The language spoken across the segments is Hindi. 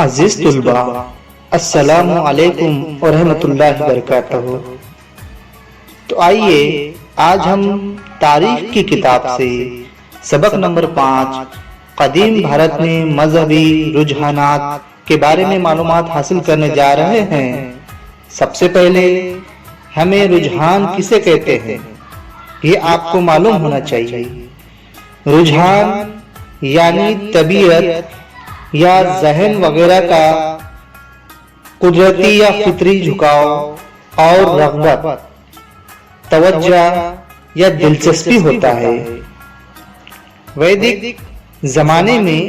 अजीज तुलबा, अस्सलामु अलैकुम व रहमतुल्लाहि व बरकातहू। तो आइए आज हम तारीख की किताब से सबक नंबर 5 कदीम भारत में मजहबी रुझानात के बारे में मालूमात हासिल करने जा रहे हैं। सबसे पहले हमें रुझान किसे कहते हैं ये आपको मालूम होना चाहिए। रुझान यानी तबीयत या जहन वगैरह का कुदरती या फितरी झुकाव और रग़बत, तवज्जो या दिलचस्पी होता है। वैदिक जमाने में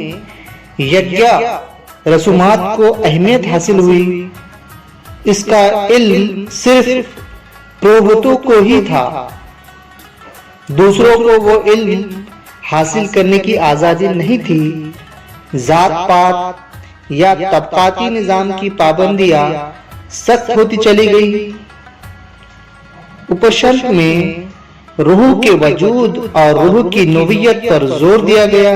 यज्ञ रसूमात को अहमियत हासिल हुई। इसका इल्म सिर्फ पुरोहितों को ही था, दूसरों को वो इल्म हासिल करने की आजादी नहीं थी। जात पात या तबकाती निजाम की पाबंदियां सख्त होती चली गई। उपनिषद में रूह के वजूद और रूह की नोवियत पर जोर दिया गया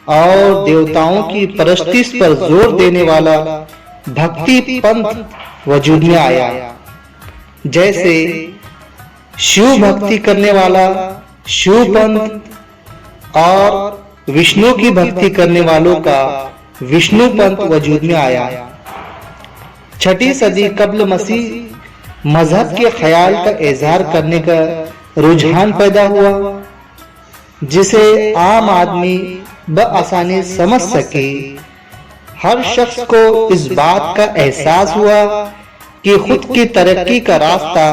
और देवताओं की परस्तिश पर जोर देने वाला भक्ति पंथ वजूद में आया। जैसे शिव भक्ति करने वाला शिव पंथ और विष्णु की भक्ति करने वालों का विष्णु पंथ वजूद में आया। 6ठी सदी कब्ल मसीह मजहब के ख्याल का इजहार करने का रुझान पैदा हुआ, जिसे आम आदमी बआसानी समझ सके। हर शख्स को इस बात का एहसास हुआ कि खुद की तरक्की का रास्ता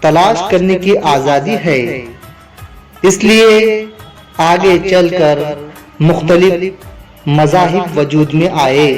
तलाश करने की आजादी है। इसलिए आगे चलकर मुख्तलिफ मज़ाहिब वजूद में आए।